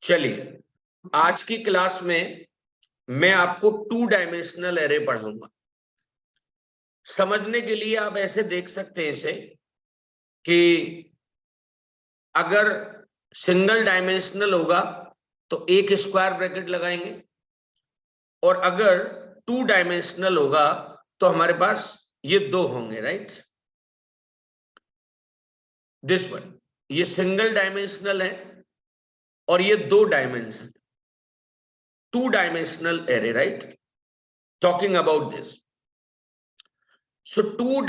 चलिए, आज की क्लास में मैं आपको 2 डायमेंशनल एरे पढ़ाऊंगा। समझने के लिए आप ऐसे देख सकते हैं इसे कि अगर सिंगल डायमेंशनल होगा तो एक स्क्वायर ब्रैकेट लगाएंगे, और अगर 2 डायमेंशनल होगा तो हमारे पास ये 2 होंगे, राइट। दिस वन, ये सिंगल डायमेंशनल है और ये 2 dimension, 2 dimensional array, right. Talking about this, so 2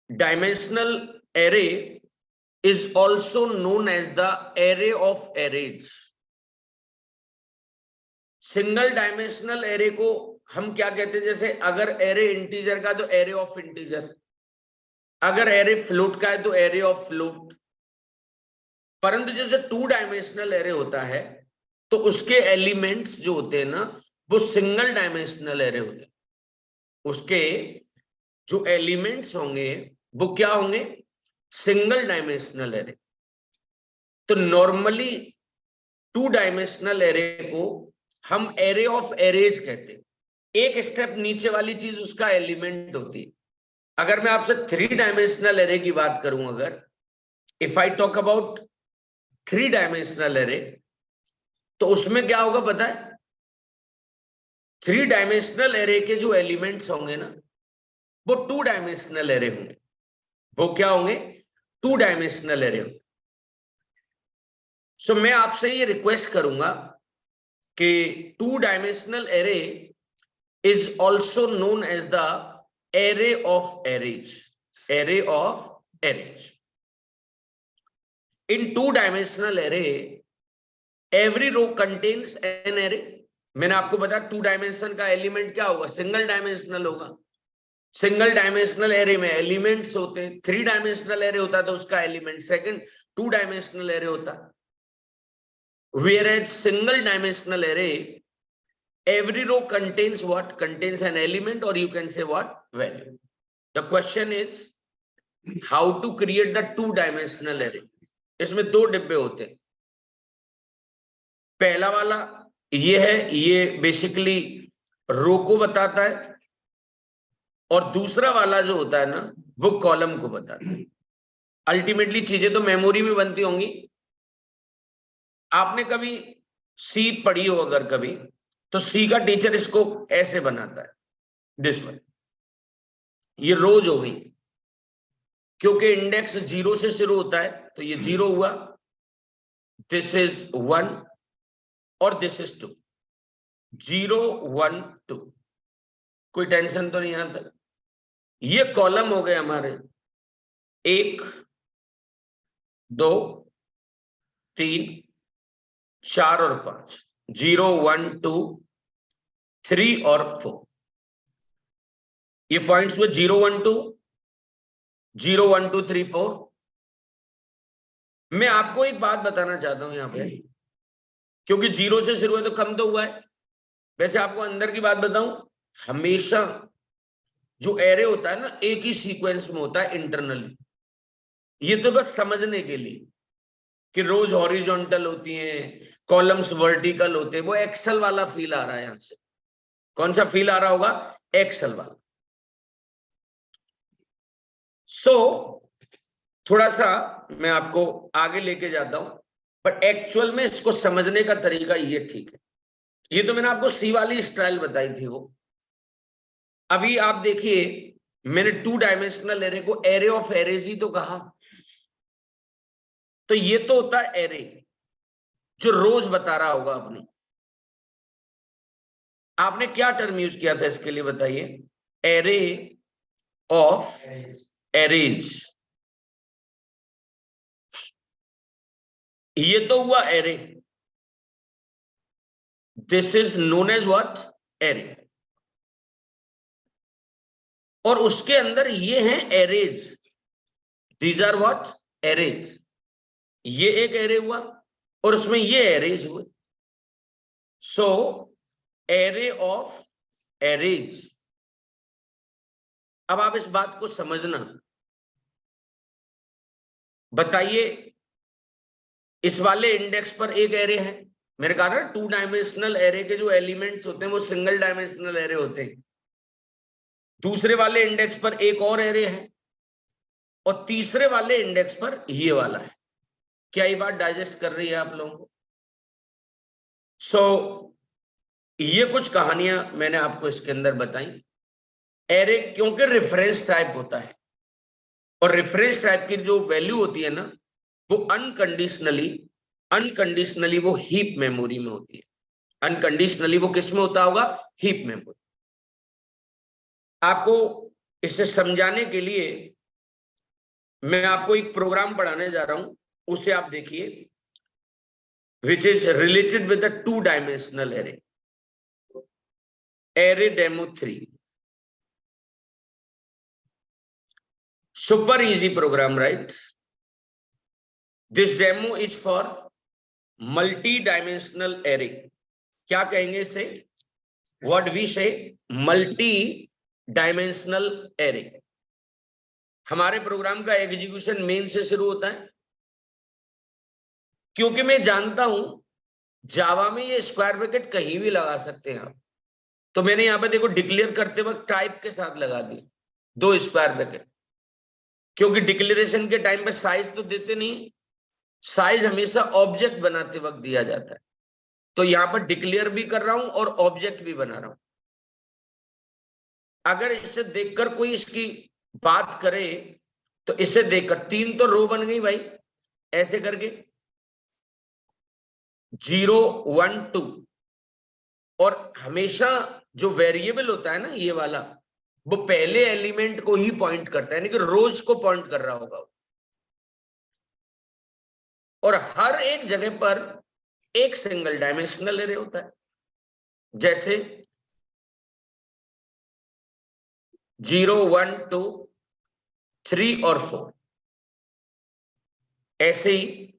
dimensional array is also known as the array of arrays. Single dimensional array को हम क्या कहते हैं? जैसे अगर एरे इंटीजर का तो एरे ऑफ इंटीजर, अगर एरे फ्लोट का है तो एरे ऑफ फ्लोट। परंतु जैसे 2 डायमेंशनल एरे होता है तो उसके एलिमेंट्स जो होते हैं ना, वो सिंगल डायमेंशनल एरे होते हैं। उसके जो एलिमेंट्स होंगे वो क्या होंगे? Single dimensional array. तो नॉर्मली 2 डायमेंशनल एरे को हम एरे ऑफ एरेज कहते हैं। एक स्टेप नीचे वाली चीज उसका एलिमेंट होती है। अगर मैं आपसे 3 डायमेंशनल एरे की बात करूं, अगर if I talk about 3 dimensional array, तो उसमें क्या होगा पता है? 3 डायमेंशनल एरे के जो एलिमेंट्स होंगे ना, वो 2 डायमेंशनल एरे होंगे। वो क्या होंगे? 2 डायमेंशनल एरे होंगे। सो मैं आपसे ये रिक्वेस्ट करूंगा कि 2 dimensional array is also known as the array of arrays. Array of arrays. इन 2 dimensional array every row contains an array. मैंने आपको बताया 2 डायमेंशन का एलिमेंट क्या होगा? सिंगल डायमेंशनल होगा। सिंगल डायमेंशनल एरे में एलिमेंट्स होते हैं। 3 डायमेंशनल एरे होता तो उसका एलिमेंट सेकंड 2 डायमेंशनल एरे होता। Whereas single dimensional array, every row contains what? Contains an element, or you can say what? Value. The question is how to create the 2 dimensional array. इसमें 2 डिब्बे होते हैं। पहला वाला ये है, ये बेसिकली रो को बताता है, और दूसरा वाला जो होता है ना, वो कॉलम को बताता है। अल्टीमेटली चीजें तो मेमोरी में बनती होंगी। आपने कभी सी पढ़ी हो अगर कभी, तो सी का टीचर इसको ऐसे बनाता है, दिस वन। ये रोज हो गई, क्योंकि इंडेक्स 0 से शुरू होता है तो ये 0 हुआ, दिस इज 1 और दिस इज 2। 0 1 2, कोई टेंशन तो नहीं यहां तक? ये कॉलम हो गए हमारे 1 2 3 4 और 5, 0 1 2 3 और 4। ये पॉइंट्स हुए 0 1 2 0 1 2 3 4। मैं आपको एक बात बताना चाहता हूं यहां पे, क्योंकि 0 से शुरू है तो कम तो हुआ है। वैसे आपको अंदर की बात बताऊं, हमेशा जो एरे होता है ना, एक ही सीक्वेंस में होता है इंटरनली। ये तो बस समझने के लिए कि रोज हॉरिजॉन्टल होती हैं, कॉलम्स वर्टिकल होते हैं, वो एक्सेल वाला फील आ रहा है यहां से। कौन सा फील आ रहा होगा? एक्सेल वाला। सो थोड़ा सा मैं आपको आगे लेके जाता हूं, बट एक्चुअल में इसको समझने का तरीका ये ठीक है। ये तो मैंने आपको सी वाली स्टाइल बताई थी वो। अभी आप देखिए, मैंने 2 डायमेंशनल एरे को एरे ऑफ एरेज ही तो कहा। तो ये तो होता है एरे जो रोज बता रहा होगा अपनी। आपने क्या टर्म यूज किया था इसके लिए बताइए? Array of arrays. ये तो हुआ array, this is known as what? Array. और उसके अंदर ये हैं arrays, these are what? Arrays. ये एक एरे हुआ और उसमें ये एरेज हुए। So array of arrays. अब आप इस बात को समझना, बताइए इस वाले इंडेक्स पर एक एरे है, मैंने कहा था 2 डायमेंशनल एरे के जो एलिमेंट्स होते हैं वो सिंगल डायमेंशनल एरे होते हैं। दूसरे वाले इंडेक्स पर एक और एरे है और तीसरे वाले इंडेक्स पर ये वाला है। क्या ये बात डाइजेस्ट कर रही है आप लोगों को? ये कुछ कहानियां मैंने आपको इसके अंदर बताई। एरे क्योंकि रेफरेंस टाइप होता है और रेफरेंस टाइप की जो वैल्यू होती है ना वो अनकंडीशनली वो हीप मेमोरी में होती है। अनकंडीशनली वो किस में होता होगा? Heap memory. आपको इसे समझाने के लिए मैं आपको एक प्रोग्राम पढ़ाने जा रहा हूं, उसे आप देखिए, which is related with the 2 dimensional array, array demo 3। Super easy program, right? This demo is for multi-dimensional array. क्या कहेंगे इसे? What we say? Multi-dimensional array. हमारे प्रोग्राम का एग्जीक्यूशन मेन से शुरू होता है, क्योंकि मैं जानता हूं जावा में ये स्क्वायर ब्रैकेट कहीं भी लगा सकते हैं आप। तो मैंने यहां पे देखो डिक्लेयर करते वक्त टाइप के साथ लगा दी 2 स्क्वायर ब्रैकेट, क्योंकि डिक्लेरेशन के टाइम पे साइज तो देते नहीं, साइज हमेशा ऑब्जेक्ट बनाते वक्त दिया जाता है। तो यहां पर डिक्लेयर भी कर रहा हूं और ऑब्जेक्ट भी बना रहा हूं। अगर इसे देखकर कोई इसकी बात करे तो इसे देखकर 3 तो रो बन गई भाई, ऐसे करके 0 1 2, और हमेशा जो वेरिएबल होता है ना ये वाला, वो पहले एलिमेंट को ही पॉइंट करता है, यानी कि रोज को पॉइंट कर रहा होगा। और हर एक जगह पर एक सिंगल डायमेंशनल एरे होता है, जैसे 0 1 2 3 और 4। ऐसे ही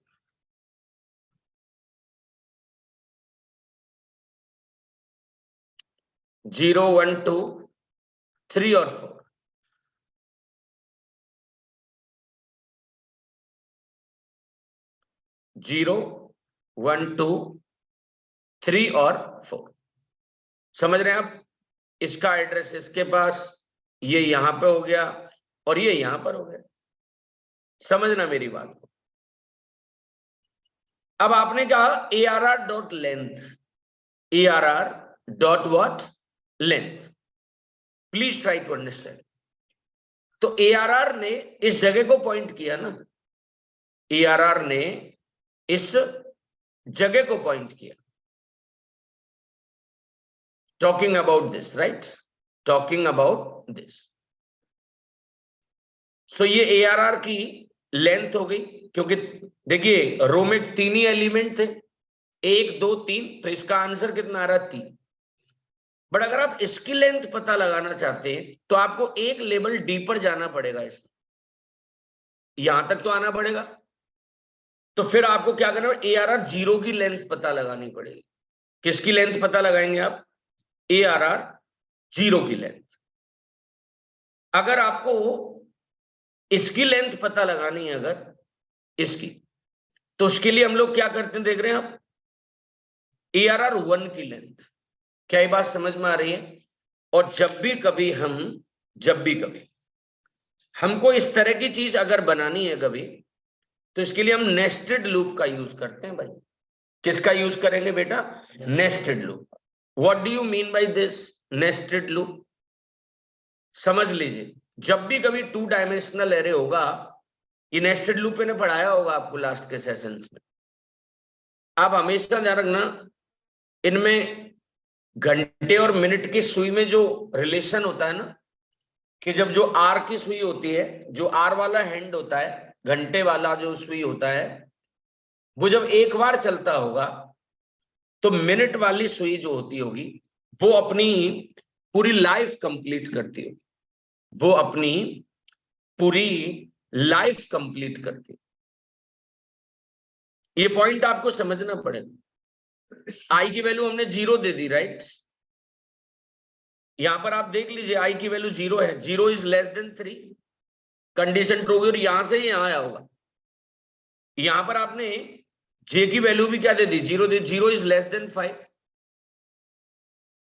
0 1 2 3 और 4। 0 1 2 3 और 4। समझ रहे हैं आप? इसका एड्रेस इसके पास, ये यहां पे हो गया और ये यहां पर हो गया। समझना मेरी बात को। अब आपने कहा ARR.length, ARR.what? Length. Please try to understand. तो ARR ने इस जगह को पॉइंट किया ना, ARR ने इस जगह को पॉइंट किया। Talking about this, right? Talking about this. So ये ARR की लेंथ हो गई, क्योंकि देखिए रो में 3 ही एलिमेंट थे, 1 2 3, तो इसका आंसर कितना आ रहा? 3। बट अगर आप इसकी लेंथ पता लगाना चाहते हैं तो आपको एक लेवल डीपर जाना पड़ेगा। इसमें यहां तक तो आना पड़ेगा, तो फिर आपको क्या करना है? ARR 0 की लेंथ पता लगानी पड़ेगी। किसकी लेंथ पता लगाएंगे आप? ARR 0 की लेंथ। अगर आपको इसकी लेंथ पता लगानी है, अगर इसकी, तो उसके लिए हम लोग क्या करते हैं, देख रहे हैं आप? ARR 1 की लेंथ। क्या ये बात समझ में आ रही है? और जब भी कभी हमको इस तरह की चीज अगर बनानी है कभी, तो इसके लिए हम नेस्टेड लूप का यूज करते हैं भाई। किसका यूज करेंगे बेटा? Nested loop. What do you mean by this nested loop? समझ लीजिए, जब भी कभी 2 डायमेंशनल एरे होगा, ये नेस्टेड लूप मैंने पढ़ाया होगा आपको लास्ट के सेशंस में। आप हमेशा ध्यान रखना, इनमें घंटे और मिनट की सुई में जो रिलेशन होता है ना, कि जब जो आर की सुई होती है, जो आर वाला हैंड होता है, घंटे वाला जो सुई होता है, वो जब एक बार चलता होगा तो मिनट वाली सुई जो होती होगी वो अपनी पूरी लाइफ कंप्लीट करती होगी, वो अपनी पूरी लाइफ कंप्लीट करती। ये पॉइंट आपको समझना पड़ेगा। आई की वैल्यू हमने 0 दे दी, राइट? यहां पर आप देख लीजिए आई की वैल्यू 0 है, 0 is less than 3, condition true होगी और यहां से यहां आया होगा। यहां पर आपने जे की वैल्यू भी क्या दे दी, 0 दे, 0 इज लेस देन 5।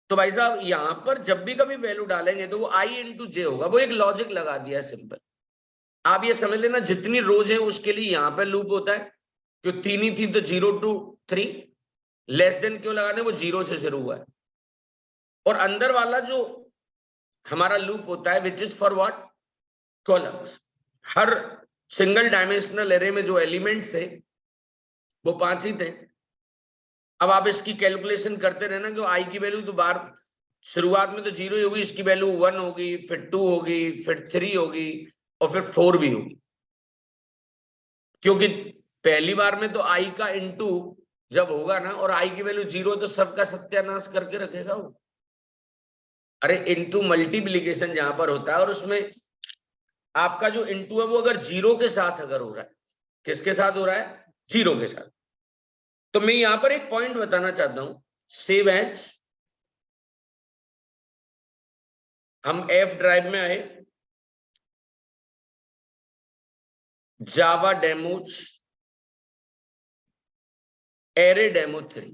तो भाई साहब यहां पर जब भी कभी वैल्यू डालेंगे तो वो i इंटू जे होगा, वो एक लॉजिक लगा दिया सिंपल। आप ये समझ लेना जितनी रोज है उसके लिए यहां पर लूप होता है, जो 3 ही थी तो 0 to 3, लेस देन क्यों लगा दें, वो 0 से शुरू हुआ है। और अंदर वाला जो हमारा लूप होता है which is for what, columns. Her single dimensional array में जो एलिमेंट्स थे वो 5 ही थे। अब आप इसकी कैलकुलेशन करते रहना कि आई की वैल्यू तो बार शुरुआत में तो 0 ही होगी, इसकी वैल्यू 1 होगी, फिर 2 होगी, फिर 3 होगी और फिर 4 भी होगी, क्योंकि पहली बार में तो आई का इंटू जब होगा ना और आई की वैल्यू 0 तो सबका सत्यानाश करके रखेगा वो। अरे इंटू मल्टीप्लीकेशन जहां पर होता है और उसमें आपका जो इंटू है वो अगर 0 के साथ अगर हो रहा है, किसके साथ हो रहा है, 0 के साथ। तो मैं यहां पर एक पॉइंट बताना चाहता हूं, सेव एज, हम एफ ड्राइव में आए, Java demos array demo 3,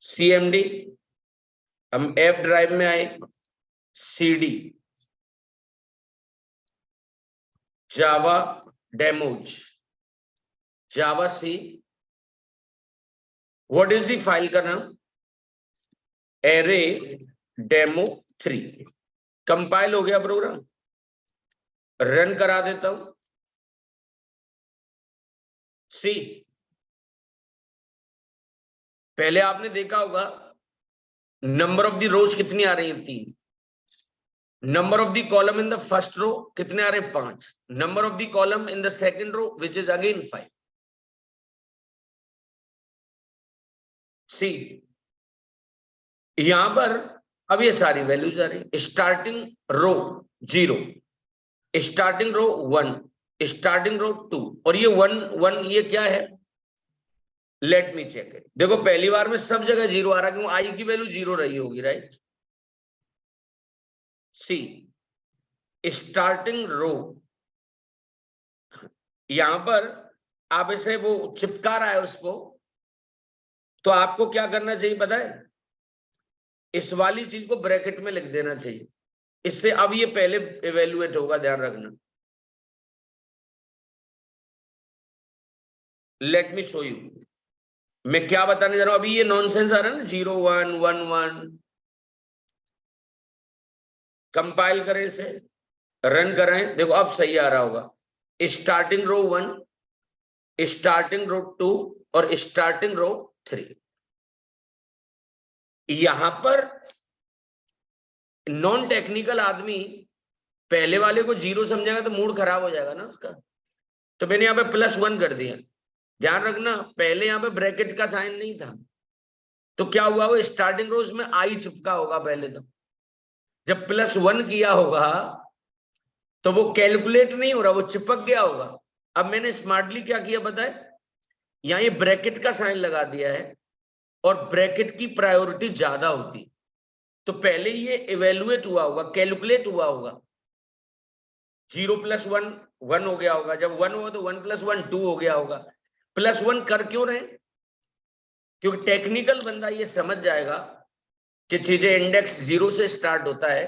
CMD, हम एफ ड्राइव में आए, CD, Java demos, javac, what is the file का नाम, एरे डेमो 3। कंपाइल हो गया प्रोग्राम, रन करा देता हूं। सी, पहले आपने देखा होगा नंबर ऑफ द रोज कितनी आ रही है, 3। Number of the column in the first row कितने आ रहे हैं, 5। Number of the column in the second row which is again 5। See, यहां पर अब ये सारी वैल्यूज आ रही, starting row 0, starting row 1, starting row 2, और ये 1 1 ये क्या है, लेट मी चेक इट। देखो पहली बार में सब जगह 0 आ रहा है, क्यों, आई की वैल्यू 0 रही होगी, राइट। सी, स्टार्टिंग रो, यहां पर आप इसे वो चिपका रहा है उसको, तो आपको क्या करना चाहिए पता है, इस वाली चीज को ब्रैकेट में लिख देना चाहिए, इससे अब ये पहले इवेल्युएट होगा, ध्यान रखना। लेट मी शो यू, मैं क्या बताने जा रहा हूं, अभी ये नॉनसेंस आ रहा है ना, 0 1 1 1। कंपाइल करें इसे, रन कराएं, देखो अब सही आ रहा होगा, स्टार्टिंग रो 1, स्टार्टिंग रो 2 और स्टार्टिंग रो 3। यहां पर नॉन टेक्निकल आदमी पहले वाले को 0 समझेगा तो मूड खराब हो जाएगा ना उसका, तो मैंने यहां पे +1 कर दिया। ध्यान रखना पहले यहां पे ब्रैकेट का साइन नहीं था, तो क्या हुआ, वो स्टार्टिंग रोज में आई चिपका होगा पहले, तो जब +1 किया होगा तो वो कैलकुलेट नहीं हो रहा, वो चिपक गया होगा। अब मैंने स्मार्टली क्या किया बताए, यहां ये ब्रैकेट का साइन लगा दिया है और ब्रैकेट की प्रायोरिटी ज्यादा होती, तो पहले ये इवेल्युएट हुआ होगा, कैलकुलेट हुआ होगा, 0 + 1 1 हो गया होगा, जब 1 हुआ तो 1 + 1 2 हो गया होगा। +1 कर क्यों रहे, क्योंकि टेक्निकल बंदा ये समझ जाएगा कि चीजें इंडेक्स 0 से स्टार्ट होता है,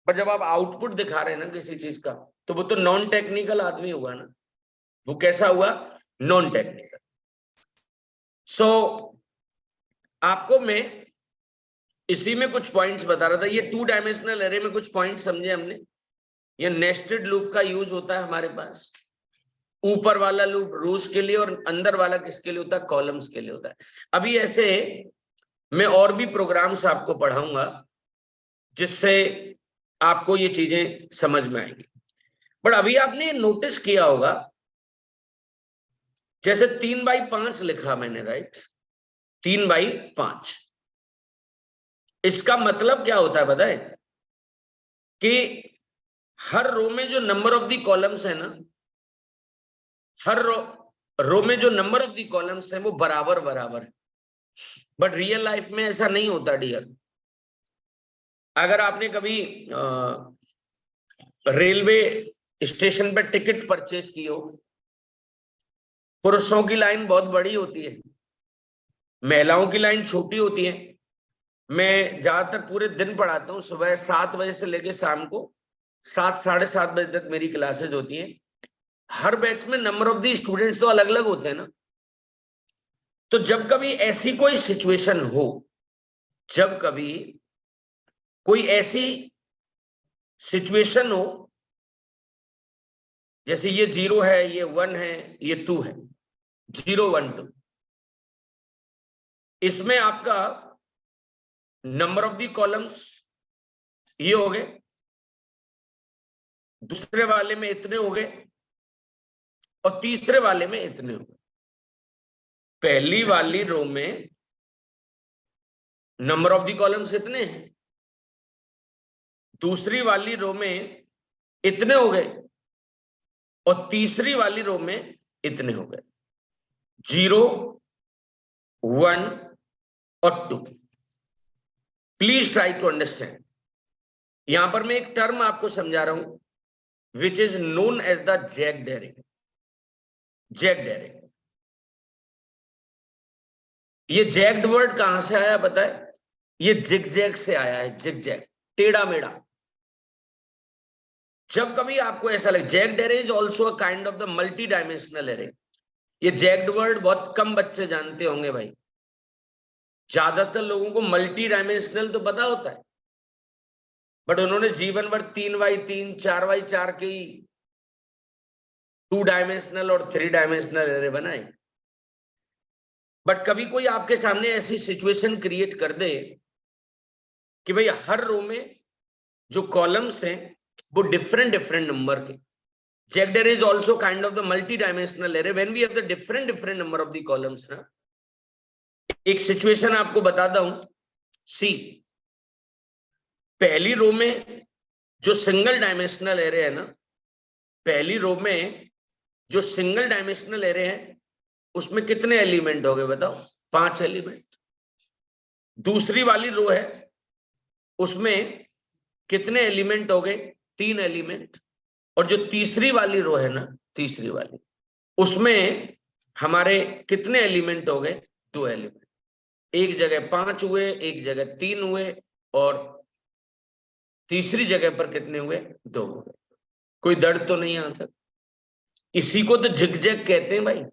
पर जब आप आउटपुट दिखा रहे हैं ना किसी चीज का, तो वो तो नॉन टेक्निकल आदमी हुआ ना, वो कैसा हुआ, नॉन टेक्निकल। सो आपको मैं इसी में कुछ पॉइंट्स बता रहा था, ये 2 डायमेंशनल एरे में कुछ पॉइंट समझे हमने। ये नेस्टेड लूप का यूज होता है हमारे पास, ऊपर वाला लूप रोज के लिए और अंदर वाला किसके लिए होता है, कॉलम्स के लिए होता है। अभी ऐसे मैं और भी प्रोग्राम्स आपको पढ़ाऊंगा जिससे आपको ये चीजें समझ में आएंगी। बट अभी आपने नोटिस किया होगा, जैसे 3/5 लिखा मैंने, राइट, 3/5, इसका मतलब क्या होता है पता है, कि हर रो में जो नंबर ऑफ दी कॉलम्स है ना, हर रो में जो नंबर ऑफ दी कॉलम्स है वो बराबर बराबर है। बट रियल लाइफ में ऐसा नहीं होता डियर। अगर आपने कभी रेलवे स्टेशन पर टिकट परचेज की हो, पुरुषों की लाइन बहुत बड़ी होती है, महिलाओं की लाइन छोटी होती है। मैं ज्यादातर पूरे दिन पढ़ाता हूँ, सुबह 7 बजे से लेकर शाम को 7 साढ़े 7 बजे तक मेरी क्लासेज होती हैं। हर बैच में नंबर ऑफ दी स्टूडेंट्स तो अलग अलग होते हैं ना। तो जब कभी ऐसी कोई सिचुएशन हो, जब कभी कोई ऐसी सिचुएशन हो, जैसे ये 0 है, ये 1 है, ये 2 है, 0 1 2, इसमें आपका नंबर ऑफ दी कॉलम्स ये हो गए, दूसरे वाले में इतने हो गए और तीसरे वाले में इतने हो गए। पहली वाली रो में नंबर ऑफ दी कॉलम्स इतने हैं, दूसरी वाली रो में इतने हो गए और तीसरी वाली रो में इतने हो गए, 0 1 और 2। Please try to understand. यहां पर मैं एक टर्म आपको समझा रहा हूं, which is known as the jagged array. Jagged array, ये जैक्ड वर्ड कहां से आया पता है? ये जिगजैग से आया है, जिगजैग, टेढ़ा मेढ़ा। जब कभी आपको ऐसा लगे, jacked array is also a kind of the multi dimensional array. ये जैक्ड वर्ड बहुत कम बच्चे जानते होंगे भाई, ज्यादातर लोगों को मल्टी डायमेंशनल तो पता होता है, बट उन्होंने जीवन भर 3x3 4x4 के 2 डायमेंशनल और 3 डायमेंशनल एरे बनाए। बट कभी कोई आपके सामने ऐसी सिचुएशन क्रिएट कर दे कि भाई हर रो में जो कॉलम्स हैं वो डिफरेंट डिफरेंट नंबर के, jagged array is also kind of the multi dimensional array when we have the different different number of the columns ना। एक सिचुएशन आपको बताता हूं। सी, पहली रो में जो सिंगल डायमेंशनल एरे है ना, पहली रो में जो सिंगल डायमेंशनल एरे है उसमें कितने एलिमेंट हो गए बताओ? 5 एलिमेंट। दूसरी वाली रो है उसमें कितने एलिमेंट हो गए? 3 एलिमेंट। और जो तीसरी वाली रो है ना, तीसरी वाली, उसमें हमारे कितने एलिमेंट हो गए? 2 एलिमेंट। एक जगह 5 हुए, एक जगह 3 हुए और तीसरी जगह पर कितने हुए? 2 हुए। कोई दर्द तो नहीं यहां तक? इसी को तो जिगजैग कहते हैं भाई,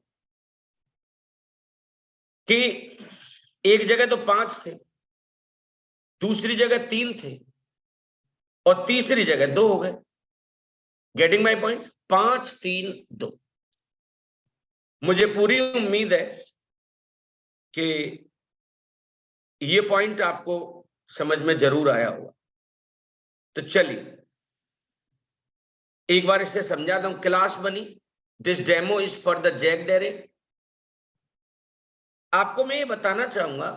कि एक जगह तो 5 थे, दूसरी जगह 3 थे और तीसरी जगह 2 हो गए। Getting my point? 5 3 2। मुझे पूरी उम्मीद है कि ये पॉइंट आपको समझ में जरूर आया होगा। तो चलिए एक बार इसे समझाता हूं। क्लास बनी, this demo is for the jagged array. आपको मैं ये बताना चाहूंगा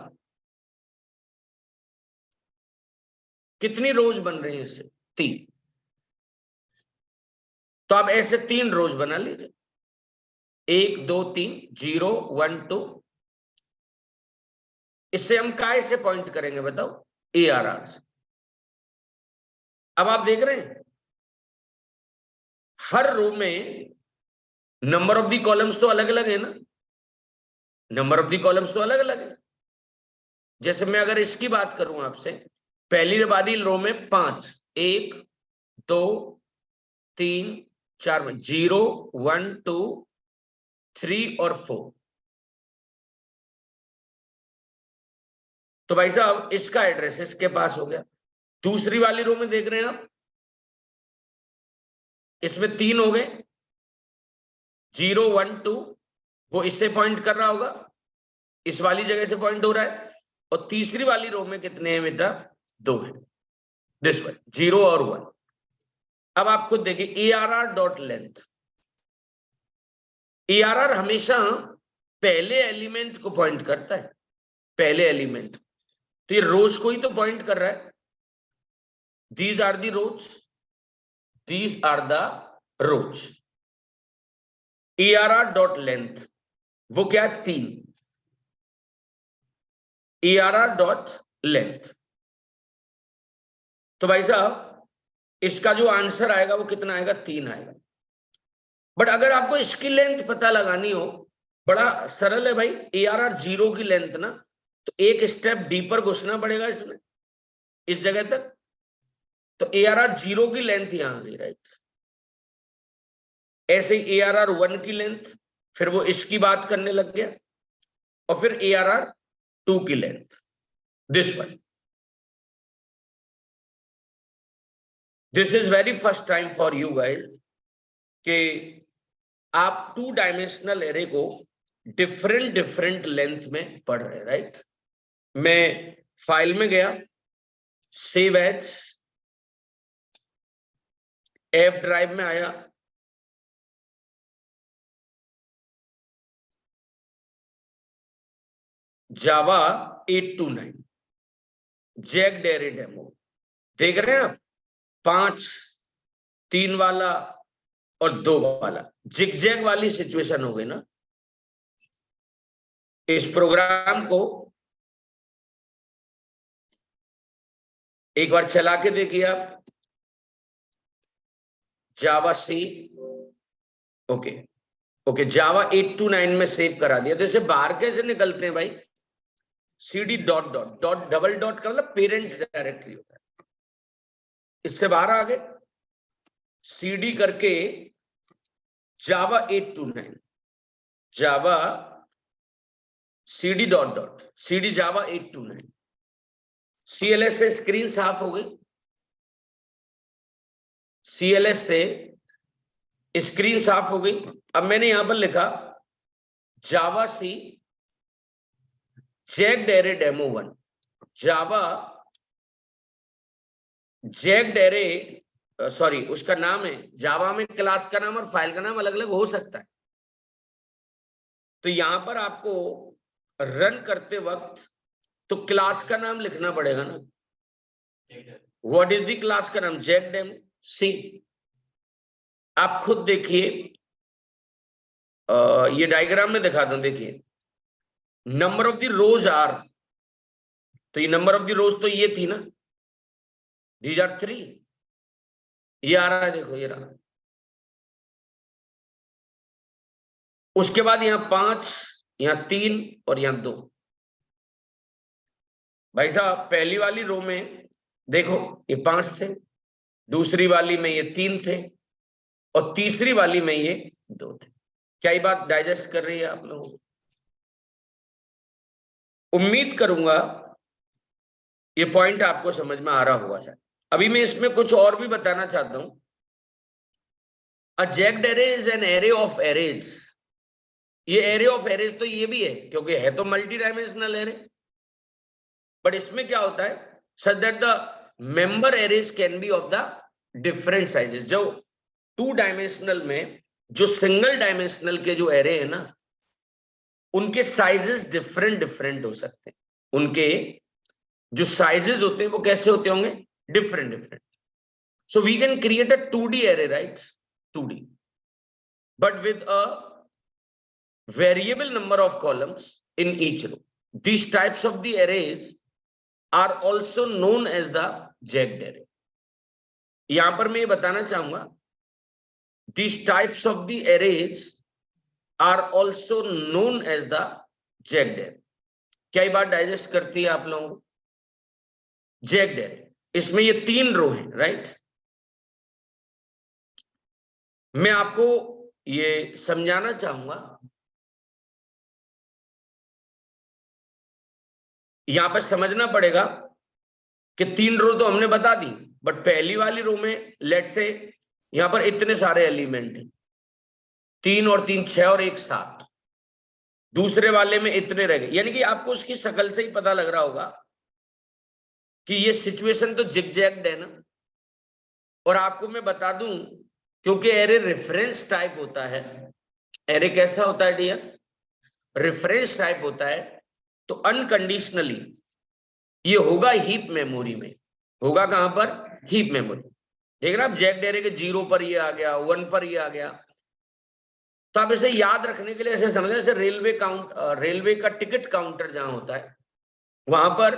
कितनी रोज बन रही है इससे? 3। तो आप ऐसे 3 रोज बना लीजिए, 1 2 3, 0 1 2। इससे हम काय से पॉइंट करेंगे बताओ? ARR से। अब आप देख रहे हैं हर रो में नंबर ऑफ दी कॉलम्स तो अलग अलग है ना, नंबर ऑफ दी कॉलम्स तो अलग अलग है। जैसे मैं अगर इसकी बात करूं आपसे, पहली वाली रो में 5, 1 2 3 4 में 0 1 2 3 और 4। तो भाई साहब इसका एड्रेस इसके पास हो गया। दूसरी वाली रो में देख रहे हैं आप, इसमें 3 हो गए, 0 1 2, वो इससे पॉइंट कर रहा होगा, इस वाली जगह से पॉइंट हो रहा है। और तीसरी वाली रो में कितने हैं बेटा? 2 है, दिस वन, 0 और 1। अब आप खुद देखिए ARR डॉट लेंथ। ARR हमेशा पहले एलिमेंट को पॉइंट करता है, पहले एलिमेंट। तो ये रोज को ही तो पॉइंट कर रहा है। These are the rows, these are the rows. ARR dot length वो क्या है? 3। ARR dot length. तो भाई साहब इसका जो आंसर आएगा वो कितना आएगा, 3 आएगा। बट अगर आपको इसकी लेंथ पता लगानी हो, बड़ा सरल है भाई, ARR 0 की लेंथ ना, तो एक स्टेप डीपर घुसना पड़ेगा इसमें, इस जगह तक। तो ARR 0 की लेंथ यहां आ गई, राइट। ऐसे ही ARR 1 की लेंथ, फिर वो इसकी बात करने लग गया, और फिर ARR 2 की length, this one. This is very first time for you guys कि आप 2 डायमेंशनल एरे को डिफरेंट लेंथ में पढ़ रहे हैं, राइट। मैं फाइल में गया, सेव एज, F ड्राइव में आया, जावा 829 जैक डेरे डेमो, देख रहे हैं आप, 5, 3 वाला और 2 वाला, जिगजैग वाली सिचुएशन हो गई ना। इस प्रोग्राम को एक बार चला के देखिए आप, जावा सी, ओके, जावा 829 में सेव करा दिया। तो इसे बाहर कैसे निकलते हैं भाई, CD dot dot dot, double dot का मतलब पेरेंट डायरेक्टरी होता है। इससे बाहर आ गए, CD करके जावा 829, जावा CD डॉट डॉट, CD जावा 829, CLS से स्क्रीन साफ हो गई, CLS से स्क्रीन साफ हो गई। अब मैंने यहां पर लिखा जावा सी जैक डेरे डेमो 1, जावा जैक डेरे, सॉरी उसका नाम है, जावा में क्लास का नाम और फाइल का नाम अलग अलग हो सकता है। तो यहां पर आपको रन करते वक्त तो क्लास का नाम लिखना पड़ेगा ना। व्हाट इज द क्लास का नाम, जैक डेमो सी। आप खुद देखिए, ये डायग्राम में दिखाता हूं, देखिए number of the rows are, तो ये नंबर ऑफ द रोज तो ये थी ना, दीज आर 3, ये आ रहा है, देखो ये रहा। उसके बाद यहां 5, यहां 3 और यहां 2। भाई साहब पहली वाली रो में देखो ये 5 थे, दूसरी वाली में ये 3 थे, और तीसरी वाली में ये 2 थे। क्या ये बात डाइजेस्ट कर रही है आप लोगों को? उम्मीद करूंगा ये पॉइंट आपको समझ में आ रहा होगा शायद। अभी मैं इसमें कुछ और भी बताना चाहता हूं। A jagged array is an array of arrays. ये एरे ऑफ एरेज तो ये भी है, क्योंकि है तो मल्टी डायमेंशनल एरे। बट इसमें क्या होता है, such that the member arrays can be of the different sizes. जो 2 डायमेंशनल में जो सिंगल डायमेंशनल के जो एरे है ना, उनके साइजेस डिफरेंट हो सकते हैं। उनके जो साइजेस होते हैं वो कैसे होते होंगे, different. So we can create a 2D array, right? 2D, but with a variable number of columns in each row. These types of the arrays are also known as the jagged array. यहां पर मैं ये बताना चाहूंगा, these types of the arrays are also known as the jagged array. क्या ये बात digest करती है आप लोगों को? jagged array, इसमें ये 3 रो हैं, राइट। मैं आपको ये समझाना चाहूंगा, यहां पर समझना पड़ेगा कि 3 रो तो हमने बता दी, बट पहली वाली रो में लेट्स से यहां पर इतने सारे एलिमेंट हैं, 3 और 3 6 और 1 7। दूसरे वाले में इतने रह गए, यानी कि आपको उसकी शक्ल से ही पता लग रहा होगा कि ये सिचुएशन तो जिगजैग्ड है ना। और आपको मैं बता दूं, क्योंकि एरे रेफरेंस टाइप होता है, एरे कैसा होता है डियर, रेफरेंस टाइप होता है, तो अनकंडीशनली ये होगा हीप मेमोरी में। होगा कहां पर, हीप मेमोरी। देख रहे आप, जैक्ड एरे के 0 पर ये आ गया, 1 पर ये आ गया। तो आप इसे याद रखने के लिए ऐसे समझ, जैसे रेलवे का टिकट काउंटर जहां होता है, वहां पर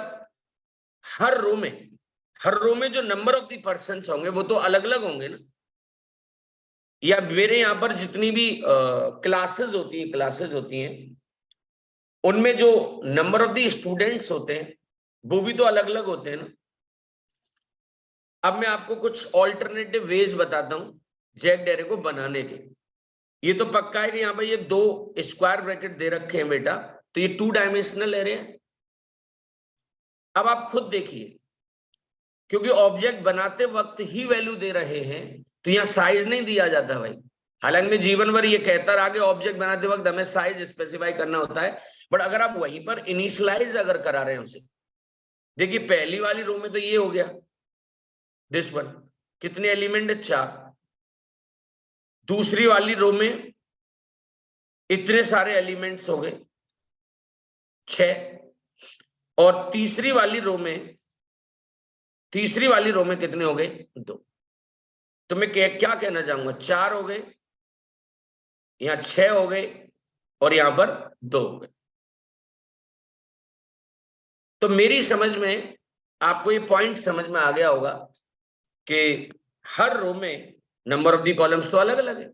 हर रो में हर रो में जो नंबर ऑफ द पर्सन होंगे वो तो अलग अलग होंगे ना, या मेरे यहाँ पर जितनी भी क्लासेस होती हैं उनमें जो नंबर ऑफ द स्टूडेंट्स होते हैं वो भी तो अलग अलग होते हैं ना। अब मैं आपको कुछ ऑल्टरनेटिव वेज बताता हूं जैक्ड एरे को बनाने के। ये तो पक्का है कि यहाँ पर ये दो स्क्वायर ब्रैकेट दे रखे हैं बेटा, तो ये 2 डायमेंशनल एरे है। अब आप खुद देखिए, क्योंकि ऑब्जेक्ट बनाते वक्त ही वैल्यू दे रहे हैं तो यहाँ साइज नहीं दिया जाता भाई। हालांकि मैं जीवन भर ये कहता रहा कि ऑब्जेक्ट बनाते वक्त हमें साइज स्पेसिफाई करना होता है, बट अगर आप वहीं पर इनिशियलाइज अगर करा रहे हैं उसे, देखिए पहली वाली रो में तो ये हो गया, दिस वन, कितने एलिमेंट है 4। दूसरी वाली रो में इतने सारे एलिमेंट्स हो गए 6, और तीसरी वाली रो में कितने हो गए 2। तो मैं क्या कहना चाहूंगा, 4 हो गए, यहां 6 हो गए, और यहां पर 2 हो गए। तो मेरी समझ में आपको ये पॉइंट समझ में आ गया होगा कि हर रो में नंबर ऑफ दी कॉलम्स तो अलग अलग है।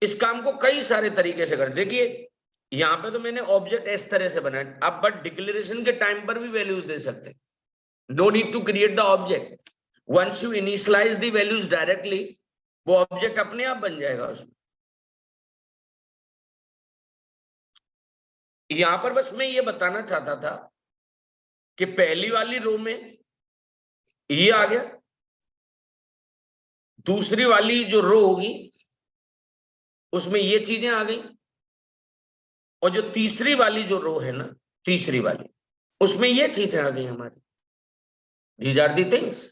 इस काम को कई सारे तरीके से कर, देखिए यहां पे तो मैंने ऑब्जेक्ट इस तरह से बनाया, आप बट डिक्लेरेशन के टाइम पर भी वैल्यूज दे सकते हैं। No need to create the object, once you initialise the values directly वो ऑब्जेक्ट अपने आप बन जाएगा उसमें। यहां पर बस मैं ये बताना चाहता था कि पहली वाली रो में ये आ गया, दूसरी वाली जो रो होगी उसमें ये चीजें आ गई, और जो तीसरी वाली जो रो है ना, तीसरी वाली, उसमें ये चीजें आ गई हमारी। These are the things,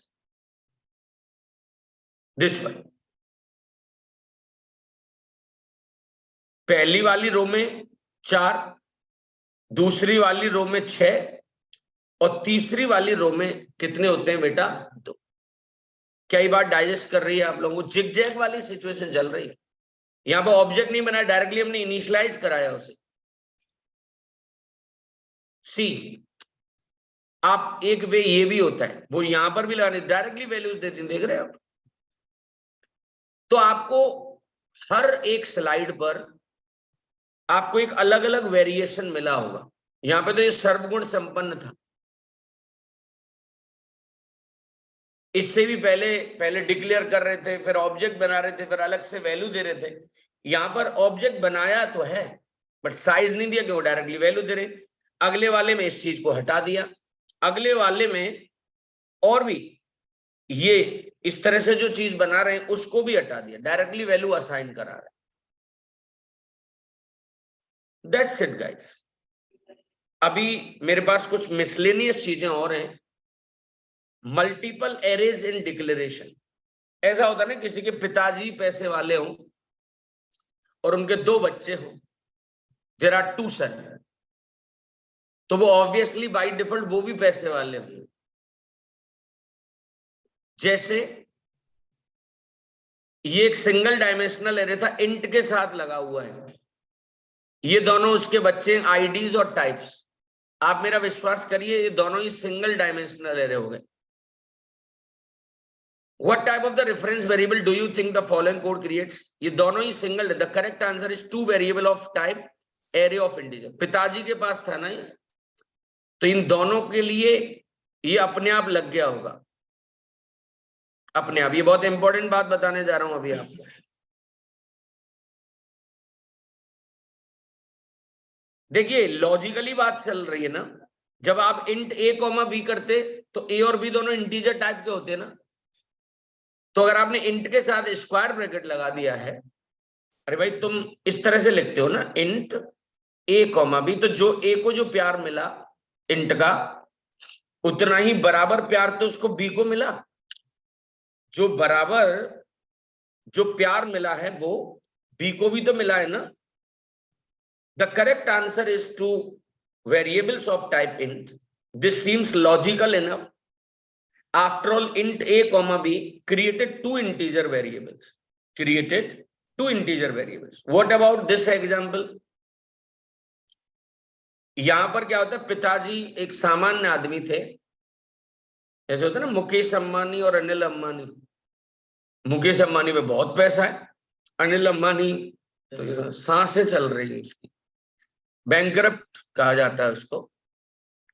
this one. पहली वाली रो में 4, दूसरी वाली रो में 6, और तीसरी वाली रो में कितने होते हैं बेटा 2। कई बार डाइजेस्ट कर रही है आप लोगों को, जिग जैग वाली सिचुएशन चल रही है। यहां पर ऑब्जेक्ट नहीं बनाया, डायरेक्टली हमने इनिशियलाइज कराया उसे। सी, आप एक वे ये भी होता है, वो यहां पर भी लगाने डायरेक्टली वैल्यूज देते हैं, देख रहे हो आप। तो आपको हर एक स्लाइड पर आपको एक अलग अलग वेरिएशन मिला होगा। यहां पे तो ये सर्वगुण संपन्न था, इससे भी पहले डिक्लेयर कर रहे थे, फिर ऑब्जेक्ट बना रहे थे, फिर अलग से वैल्यू दे रहे थे। यहां पर ऑब्जेक्ट बनाया तो है बट साइज नहीं दिया कि वो डायरेक्टली वैल्यू दे रहे। अगले वाले में इस चीज को हटा दिया, अगले वाले में और भी ये इस तरह से जो चीज बना रहे हैं उसको भी हटा दिया, डायरेक्टली वैल्यू असाइन करा रहे। That's it guys. अभी मेरे पास कुछ मिसलेनियस चीजें और हैं। मल्टीपल एरेज इन डिक्लेरेशन, ऐसा होता है ना किसी के पिताजी पैसे वाले हों और उनके 2 बच्चे हों, देयर आर 2 सन, तो वो ऑब्वियसली बाय डिफॉल्ट वो भी पैसे वाले होंगे। जैसे ये एक सिंगल डायमेंशनल एरे था, इंट के साथ लगा हुआ है, ये दोनों उसके बच्चे आईडीज और टाइप्स। आप मेरा विश्वास करिए ये दोनों ही सिंगल डायमेंशनल एरे हो गए। What type of the reference variable do you think the following code creates? ये दोनों ही सिंगल है। The correct answer is 2 variable of type array of integer। पिताजी के पास था ना ये, तो इन दोनों के लिए ये अपने आप लग गया होगा, अपने आप। ये बहुत इंपॉर्टेंट बात बताने जा रहा हूं अभी आपको। देखिए लॉजिकली बात चल रही है ना, जब आप इंट a कॉमा b करते तो a और b दोनों इंटीजर टाइप के होते हैं ना। तो अगर आपने इंट के साथ स्क्वायर ब्रैकेट लगा दिया है, अरे भाई तुम इस तरह से लिखते हो ना इंट a कॉमा b, तो जो a को जो प्यार मिला इंट का, उतना ही बराबर प्यार तो उसको b को मिला। जो बराबर जो प्यार मिला है वो b को भी तो मिला है ना। The correct answer is 2 variables of type int. This seems logical enough. After all, int a comma b created 2 integer variables. What about this example? यहां पर क्या होता है, पिताजी एक सामान्य आदमी थे, ऐसे होता है ना, मुकेश अंबानी और अनिल अंबानी। मुकेश अंबानी में बहुत पैसा है, अनिल अंबानी तो सांसें चल रही है उसकी, बैंकरप्ट कहा जाता है उसको।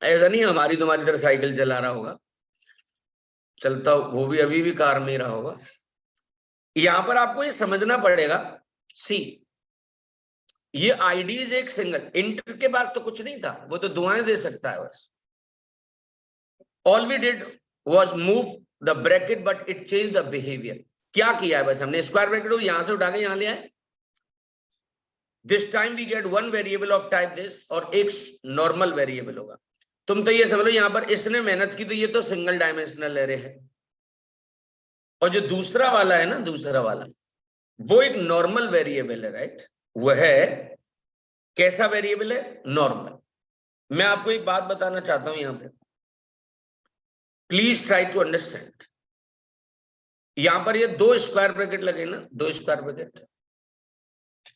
ऐसा नहीं हमारी तुम्हारी तरह साइकिल चला रहा होगा, चलता वो भी अभी भी कार में रहा होगा। यहां पर आपको ये समझना पड़ेगा, सी ये आईडीज एक सिंगल, इंटर के पास तो कुछ नहीं था, वो तो दुआएं दे सकता है बस। All we did was move the bracket but it change the behaviour. क्या किया है बस हमने, स्क्वायर ब्रैकेट को यहां से उठा के यहां ले आए। This time we get one variable of type this, और एक नॉर्मल वेरिएबल होगा। तुम तो ये समझ लो यहां पर इसने मेहनत की, तो ये तो सिंगल डायमेंशनल एरे है। और जो दूसरा वाला है ना, दूसरा वाला वो एक नॉर्मल वेरिएबल है, राइट। वह है कैसा वेरिएबल है, नॉर्मल। मैं आपको एक बात बताना चाहता हूं यहां पे, प्लीज ट्राई टू अंडरस्टैंड। यहां पर ये दो स्क्वायर ब्रैकेट लगे ना, दो स्क्वायर ब्रैकेट,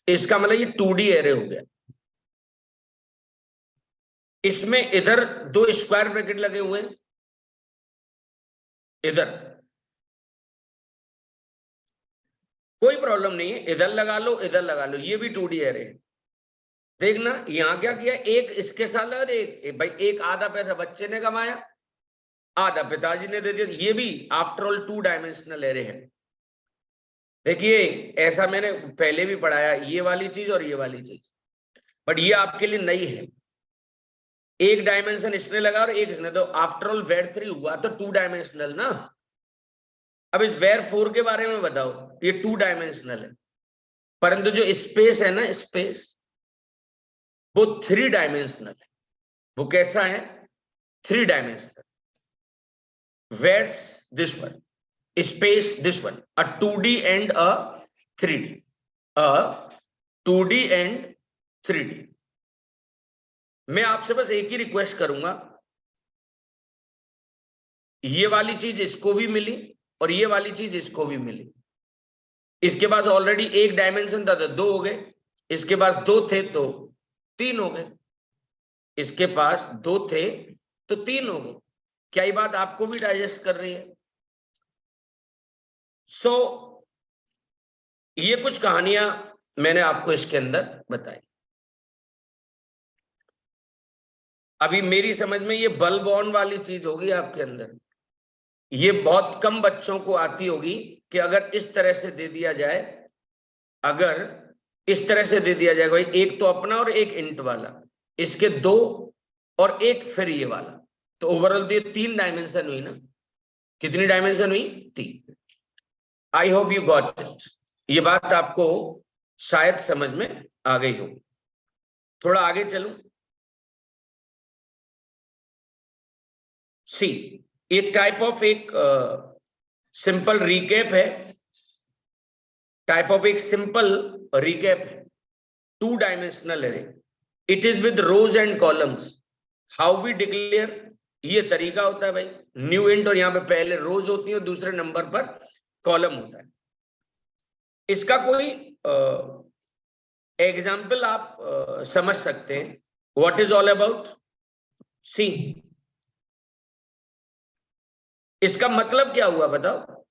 इसका मतलब ये 2D एरे हो गया। इसमें इधर दो स्क्वायर ब्रैकेट लगे हुए हैं, इधर कोई प्रॉब्लम नहीं है, इधर लगा लो इधर लगा लो, ये भी 2D एरे है। देखना यहां क्या किया, एक इसके साथ लगा, भाई एक आधा पैसा बच्चे ने कमाया, आधा पिताजी ने दे दिया, ये भी आफ्टर ऑल 2 डायमेंशनल एरे है। देखिए ऐसा मैंने पहले भी पढ़ाया, ये वाली चीज और ये वाली चीज, बट ये आपके लिए नई है। एक डायमेंशन इसने लगा और एक इसने, तो आफ्टर ऑल वेर 3 हुआ तो 2 डायमेंशनल ना। अब इस वेर 4 के बारे में बताओ, ये 2 डायमेंशनल है, परंतु जो स्पेस है ना, स्पेस वो 3 डायमेंशनल है। वो कैसा है, 3 dimensional. Where's this one, space this one, a 2D and a 3D, a 2D and 3D। मैं आपसे बस एक ही रिक्वेस्ट करूंगा, ये वाली चीज इसको भी मिली और ये वाली चीज इसको भी मिली। इसके पास ऑलरेडी एक डायमेंशन था तो 2 हो गए, इसके पास 2 थे तो 3 हो गए, इसके पास 2 थे तो 3 हो गए। क्या ये बात आपको भी डाइजेस्ट कर रही है? सो ये कुछ कहानियां मैंने आपको इसके अंदर बताई। अभी मेरी समझ में ये बल्ब ऑन वाली चीज होगी आपके अंदर, ये बहुत कम बच्चों को आती होगी कि अगर इस तरह से दे दिया जाए, अगर इस तरह से दे दिया जाए भाई, एक तो अपना और एक इंट वाला, इसके 2 और एक फिर ये वाला, तो ओवरऑल तो ये 3 डायमेंशन हुई ना। कितनी डायमेंशन हुई, 3। I hope you got it. ये बात आपको शायद समझ में आ गई होगी। थोड़ा आगे चलूं, सी एक टाइप ऑफ एक सिंपल रिकैप है, टाइप ऑफ एक सिंपल रिकैप है, 2 dimensional array. It is with rows and columns. How we declare, ये तरीका होता है भाई, न्यू इंट, और यहां पे पहले रोज होती है और दूसरे नंबर पर कॉलम होता है। इसका कोई एग्जाम्पल आप समझ सकते हैं, व्हाट इज ऑल अबाउट। सी इसका मतलब क्या हुआ बताओ,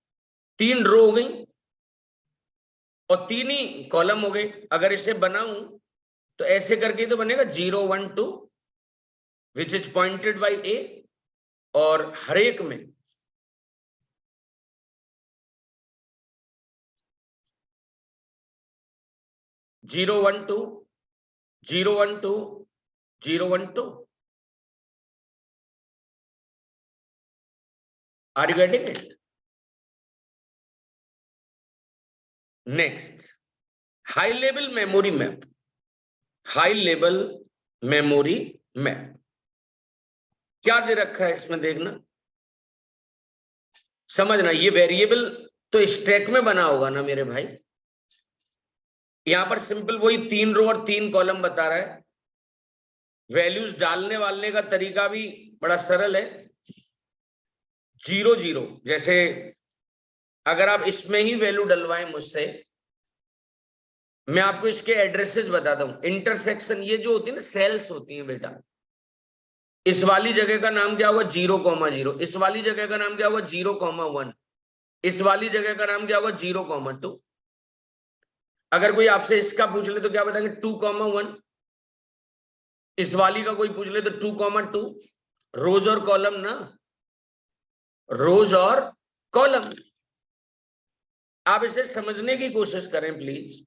3 रो हो गई और 3 ही कॉलम हो गए। अगर इसे बनाऊं तो ऐसे करके तो बनेगा 0 1 2 which is pointed by A, और हर एक में zero one two 0 1 2 0 1 2। Are you getting it? Next, high level memory map. High level memory map क्या दे रखा है इसमें, देखना समझना। ये वेरिएबल तो स्टैक में बना होगा ना मेरे भाई, यहां पर सिंपल वही 3 रो और 3 कॉलम बता रहा है। वैल्यूज डालने वालने का तरीका भी बड़ा सरल है, 0 0। जैसे अगर आप इसमें ही वैल्यू डलवाएं मुझसे, मैं आपको इसके एड्रेसेस बताता हूं। इंटरसेक्शन, ये जो होती है ना सेल्स होती हैं बेटा, इस वाली जगह का नाम क्या हुआ 0,0, इस वाली जगह का नाम क्या हुआ 0,1, इस वाली जगह का नाम क्या हुआ 0,2। अगर कोई आपसे इसका पूछ ले तो क्या बताएंगे 2,1, इस वाली का कोई पूछ ले तो 2,2, रोज और कॉलम ना, रोज और कॉलम। आप इसे समझने की कोशिश करें please.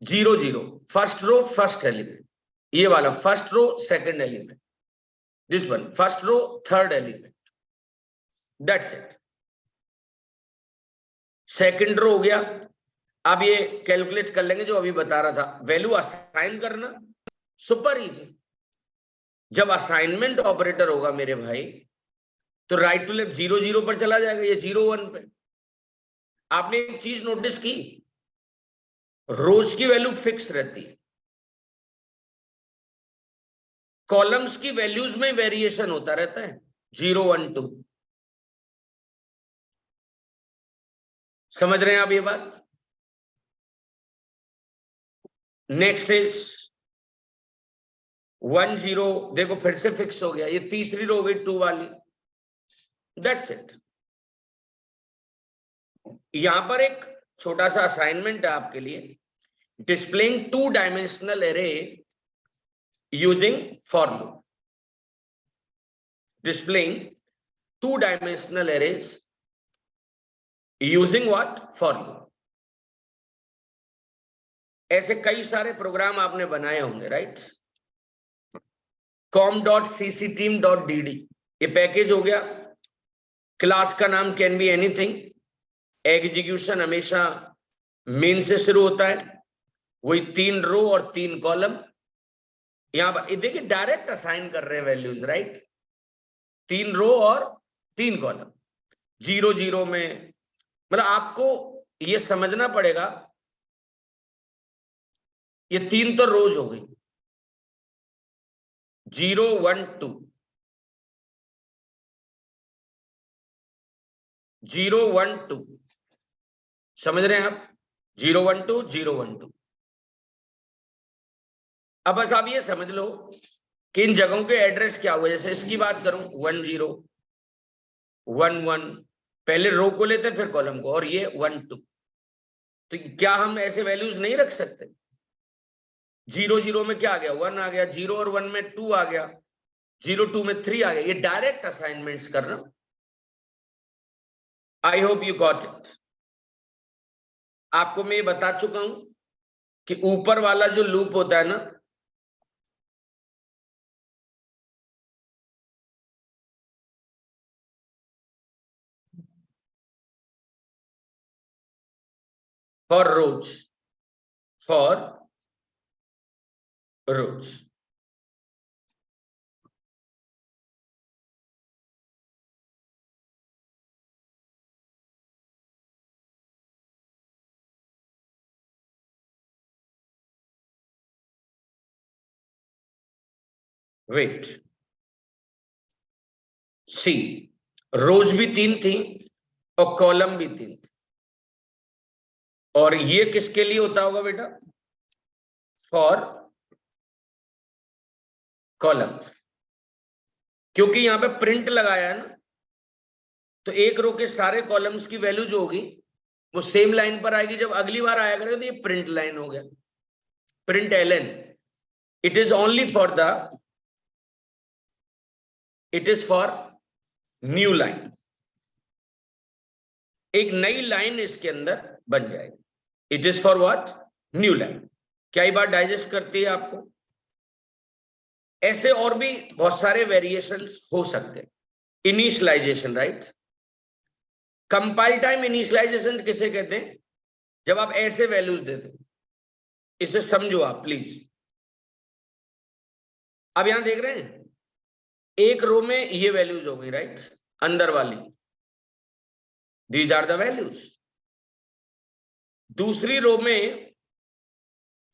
0 0 first row first element, ये वाला first row second element, this one first row third element, that's it. Second row हो गया। अब ये कैलकुलेट कर लेंगे जो अभी बता रहा था, वैल्यू असाइन करना सुपर इजी। जब असाइनमेंट ऑपरेटर होगा मेरे भाई तो राइट टू लेफ्ट 0 0 पर चला जाएगा, ये 0 1 पे। आपने एक चीज नोटिस की, रोज की वैल्यू फिक्स रहती है, कॉलम्स की वैल्यूज में वेरिएशन होता रहता है 0 1 2। समझ रहे हैं आप ये बात? नेक्स्ट इज 1 0, देखो फिर से फिक्स हो गया, ये तीसरी रो हो गई 2 वाली, दैट्स इट। यहां पर एक छोटा सा असाइनमेंट है आपके लिए, displaying 2 dimensional array using for loop. displaying 2-dimensional arrays using what? For loop। ऐसे कई सारे प्रोग्राम आपने बनाए होंगे, राइट? com.ccteam.dd ये पैकेज हो गया। क्लास का नाम कैन बी एनीथिंग, एग्जीक्यूशन हमेशा मेन से शुरू होता है, वही 3 रो और 3 कॉलम। यहां पर देखिए डायरेक्ट असाइन कर रहे हैं वैल्यूज, राइट? 3 रो और 3 कॉलम। 0 0 में मतलब आपको ये समझना पड़ेगा, ये 3 तो रोज हो गई, 0 1 2, 0 1 2, समझ रहे हैं आप? 0 1 2 0 1 2। अब बस आप ये समझ लो कि इन जगहों के एड्रेस क्या हुए। जैसे इसकी बात करूं 1 0 1 1, पहले रो को लेते फिर कॉलम को, और ये 1 2, तो क्या हम ऐसे वैल्यूज नहीं रख सकते? 0 0 में क्या आ गया 1 आ गया, 0 और 1 में 2 आ गया, 0 2 में 3 आ गया। ये डायरेक्ट असाइनमेंट्स कर रहा हूं। I hope you got it. आपको मैं ये बता चुका हूं कि ऊपर वाला जो लूप होता है ना, for rows, for rows, wait see, rows भी 3 थी और कॉलम भी 3 थी, और ये किसके लिए होता होगा बेटा? For column. क्योंकि यहां पे प्रिंट लगाया है ना, तो एक रो के सारे कॉलम्स की वैल्यू जो होगी वो सेम लाइन पर आएगी। जब अगली बार आया करेगा तो ये प्रिंट लाइन हो गया, println. It is only for the, it is for new line, एक नई लाइन इसके अंदर बन जाएगी। It is for what? New line. क्या ये बात डाइजेस्ट करती है आपको? ऐसे और भी बहुत सारे वेरिएशंस हो सकते हैं। Initialisation, right? Compile time initialisation किसे कहते हैं? जब आप ऐसे वैल्यूज देते हो, इसे समझो आप प्लीज। अब यहां देख रहे हैं एक रो में ये वैल्यूज हो गई, राइट? अंदर वाली, दीज आर द वैल्यूज। दूसरी रो में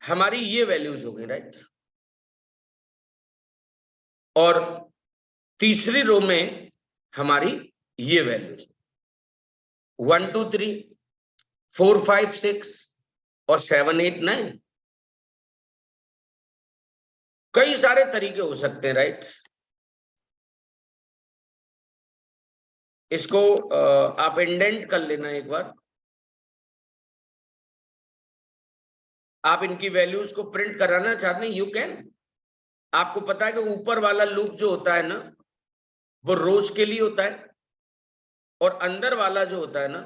हमारी ये वैल्यूज हो गई, राइट? और तीसरी रो में हमारी ये वैल्यूज 1 2 3 4 5 6 और 7 8 9। कई सारे तरीके हो सकते हैं, राइट। इसको आप इंडेंट कर लेना एक बार। आप इनकी वैल्यूज को प्रिंट कराना चाहते हैं, यू कैन। आपको पता है कि ऊपर वाला लूप जो होता है ना, वो रोज के लिए होता है, और अंदर वाला जो होता है ना,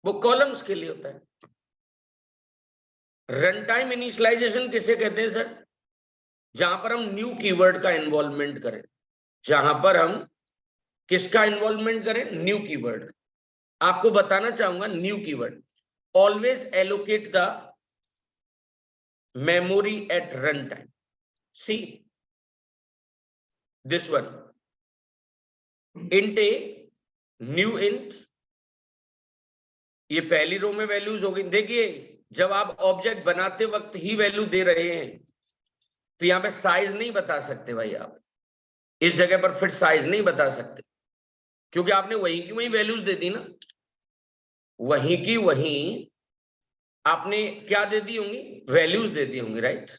वो कॉलम्स के लिए होता है। रन टाइम इनिशियलाइजेशन किसे कहते हैं सर? जहां पर हम न्यू कीवर्ड का इन्वॉल्वमेंट करें, जहां पर हम किसका इन्वॉल्वमेंट करें? New keyword. आपको बताना चाहूंगा, new keyword always allocate the memory at runtime. See this one, int a, new int, ये पहली रो में वैल्यूज हो गई। देखिए, जब आप ऑब्जेक्ट बनाते वक्त ही वैल्यू दे रहे हैं तो यहां पे साइज नहीं बता सकते भाई। आप इस जगह पर फिर साइज नहीं बता सकते, क्योंकि आपने वही की वही वैल्यूज दे दी ना, वही की वही आपने क्या दे दी होंगी? वैल्यूज दे दी होंगी, राइट।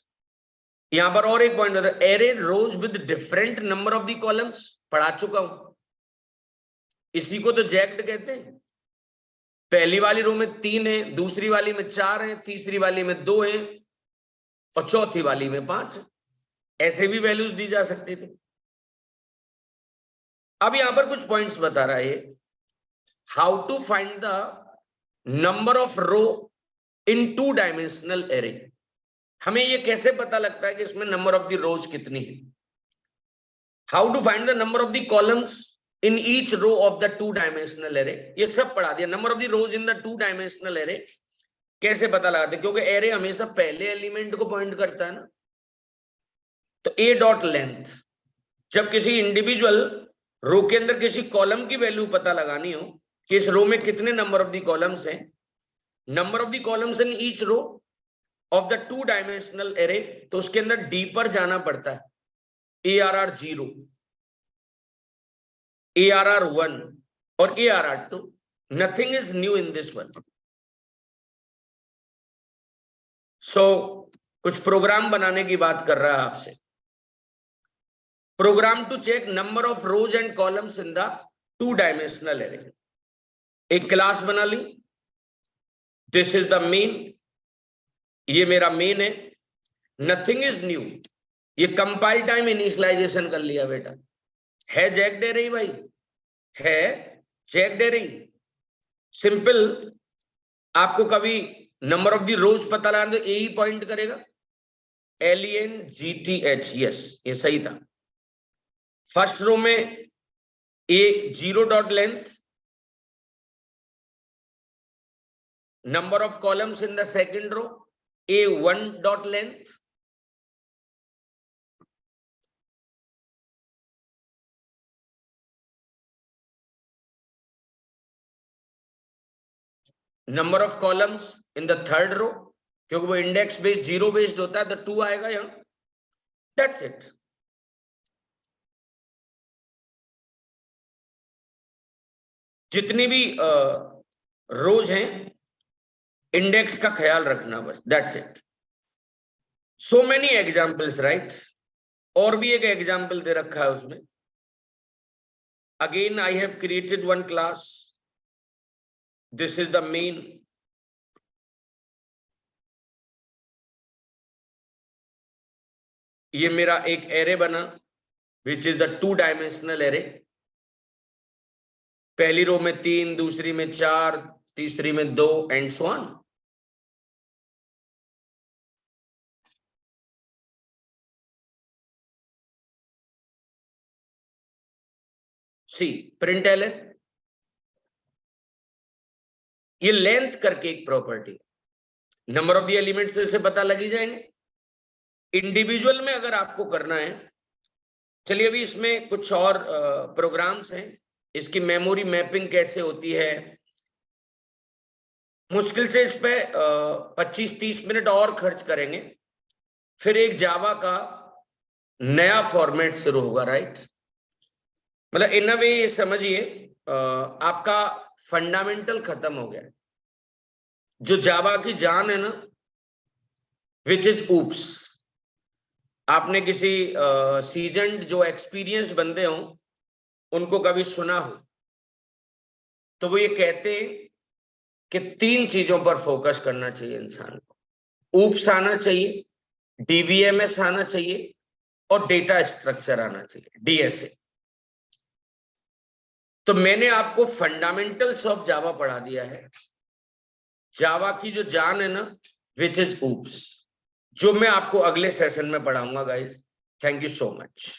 यहां पर और एक पॉइंट होता है, array rows with different number of the columns, पढ़ा चुका हूं। इसी को तो जैक्ड कहते हैं। पहली वाली रो में 3 है, दूसरी वाली में 4 है, तीसरी वाली में 2 है, और चौथी वाली में 5 है। ऐसे भी वैल्यूज दी जा सकती थी। अब यहां पर कुछ पॉइंट्स बता रहा है, how to find the number of row in 2 dimensional array. हमें ये कैसे पता लगता है कि इसमें नंबर ऑफ द रोज कितनी है? How to find the number of the columns in each row of the 2 dimensional array. ये सब पढ़ा दिया। Number of the rows in the 2 dimensional array कैसे पता लगाते? क्योंकि एरे हमेशा पहले एलिमेंट को पॉइंट करता है ना। तो ए डॉट लेंथ, जब किसी इंडिविजुअल रो के अंदर किसी कॉलम की वैल्यू पता लगानी हो कि इस रो में कितने नंबर ऑफ द कॉलम्स हैं, number of the columns in each row of the 2 dimensional array, तो उसके अंदर डी पर जाना पड़ता है। ARR 0, ARR 1 और ARR 2। Nothing is new in this one. So कुछ प्रोग्राम बनाने की बात कर रहा है आपसे। Program to check number of rows and columns in the 2 dimensional array. एक क्लास बना ली, दिस इज द मेन, ये मेरा मेन है। नथिंग इज न्यू, ये कंपाइल टाइम इनिशियलाइजेशन कर लिया बेटा। है जैक्ड एरे भाई, है जैक्ड एरे। सिंपल, आपको कभी नंबर ऑफ द रोज पता लगाना तो ए ही पॉइंट करेगा, LENGTH। यस, ये सही था। फर्स्ट रो में ए 0 dot length, number of columns in the second row A1 dot length, number of columns in the third row, क्योंकि वो इंडेक्स बेस्ड 0 बेस्ड होता है, तो 2 आएगा यहां। That's it. जितनी भी रोज हैं, इंडेक्स का ख्याल रखना बस, that's it. So many examples, right. और भी एक एग्जाम्पल दे रखा है उसमें। Again I have created one class, this is the main. ये मेरा एक एरे बना which is the 2 dimensional array. पहली रो में 3, दूसरी में 4, तीसरी में 2 and so on. See println, ये लेंथ करके एक property, number of the elements से पता लगी जाएंगे। इंडिविजुअल में अगर आपको करना है, चलिए अभी इसमें कुछ और प्रोग्राम्स हैं, इसकी मेमोरी मैपिंग कैसे होती है। मुश्किल से इस पे 25-30 मिनट और खर्च करेंगे, फिर एक जावा का नया फॉर्मेट शुरू होगा, राइट। मतलब इन अ वे ये समझिए, आपका फंडामेंटल खत्म हो गया। जो जावा की जान है ना, विच इज ऊप्स, आपने किसी सीजन्ड जो एक्सपीरियंस्ड बंदे हों उनको कभी सुना हो तो वो ये कहते हैं कि 3 चीजों पर फोकस करना चाहिए इंसान को। ऊप्स आना चाहिए, डीवीएमएस आना चाहिए और डेटा स्ट्रक्चर आना चाहिए, डीएसए। तो मैंने आपको फंडामेंटल्स ऑफ जावा पढ़ा दिया है। जावा की जो जान है ना, विच इज ऊप्स, जो मैं आपको अगले सेशन में पढ़ाऊंगा guys. Thank you so much.